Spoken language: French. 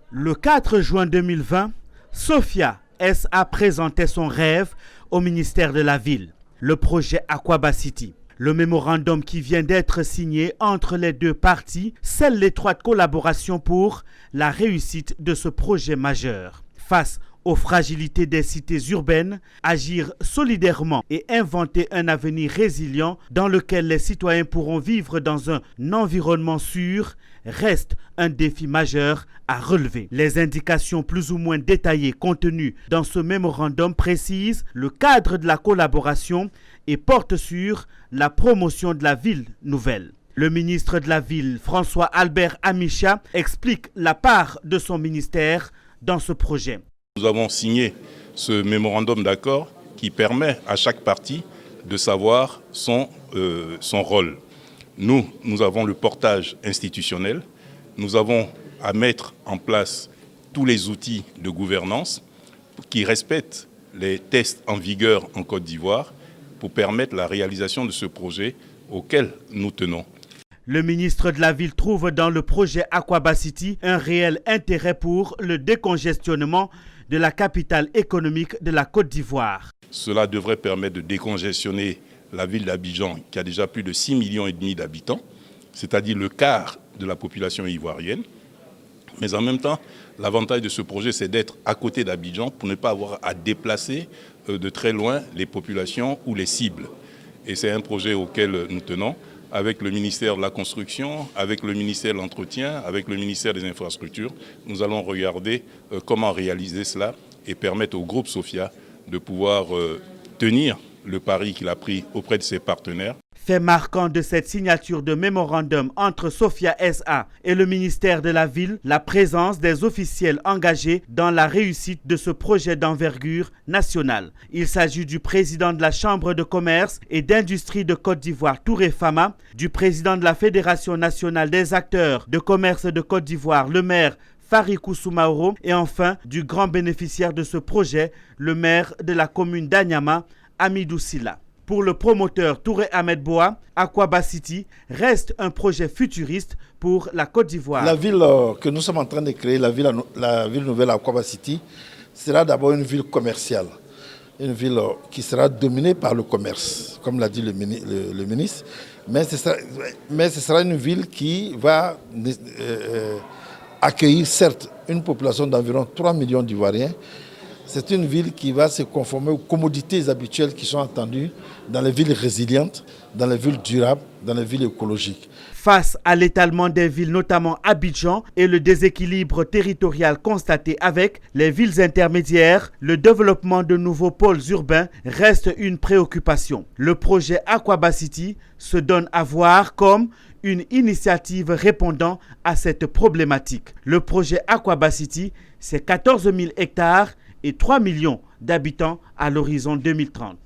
Le 4 juin 2020, Sophia SA présentait son rêve au ministère de la Ville, le projet Akwaba City. Le mémorandum qui vient d'être signé entre les deux parties scelle l'étroite collaboration pour la réussite de ce projet majeur. Face aux fragilités des cités urbaines, agir solidairement et inventer un avenir résilient dans lequel les citoyens pourront vivre dans un environnement sûr reste un défi majeur à relever. Les indications plus ou moins détaillées contenues dans ce mémorandum précisent le cadre de la collaboration et portent sur la promotion de la ville nouvelle. Le ministre de la Ville, François Albert Amicha, explique la part de son ministère dans ce projet. Nous avons signé ce mémorandum d'accord qui permet à chaque partie de savoir son rôle. Nous avons le portage institutionnel, nous avons à mettre en place tous les outils de gouvernance qui respectent les tests en vigueur en Côte d'Ivoire pour permettre la réalisation de ce projet auquel nous tenons. Le ministre de la Ville trouve dans le projet Akwaba City un réel intérêt pour le décongestionnement de la capitale économique de la Côte d'Ivoire. Cela devrait permettre de décongestionner la ville d'Abidjan qui a déjà plus de 6,5 millions d'habitants, c'est-à-dire le quart de la population ivoirienne. Mais en même temps, l'avantage de ce projet, c'est d'être à côté d'Abidjan pour ne pas avoir à déplacer de très loin les populations ou les cibles. Et c'est un projet auquel nous tenons avec le ministère de la Construction, avec le ministère de l'Entretien, avec le ministère des Infrastructures. Nous allons regarder comment réaliser cela et permettre au groupe Sophia de pouvoir tenir le pari qu'il a pris auprès de ses partenaires. Fait marquant de cette signature de mémorandum entre Sophia SA et le ministère de la Ville, la présence des officiels engagés dans la réussite de ce projet d'envergure nationale. Il s'agit du président de la Chambre de commerce et d'industrie de Côte d'Ivoire, Touré Fama, du président de la Fédération nationale des acteurs de commerce de Côte d'Ivoire, le maire Farikou Soumaoro, et enfin du grand bénéficiaire de ce projet, le maire de la commune d'Anyama, Amidou Silla. Pour le promoteur Touré Ahmed Boa, Akwaba City reste un projet futuriste pour la Côte d'Ivoire. La ville que nous sommes en train de créer, la ville nouvelle Akwaba City, sera d'abord une ville commerciale. Une ville qui sera dominée par le commerce, comme l'a dit le ministre. Mais ce sera une ville qui va accueillir certes une population d'environ 3 millions d'Ivoiriens. C'est une ville qui va se conformer aux commodités habituelles qui sont attendues dans les villes résilientes, dans les villes durables, dans les villes écologiques. Face à l'étalement des villes, notamment Abidjan, et le déséquilibre territorial constaté avec les villes intermédiaires, le développement de nouveaux pôles urbains reste une préoccupation. Le projet Akwaba City se donne à voir comme une initiative répondant à cette problématique. Le projet Akwaba City, c'est 14 000 hectares et 3 millions d'habitants à l'horizon 2030.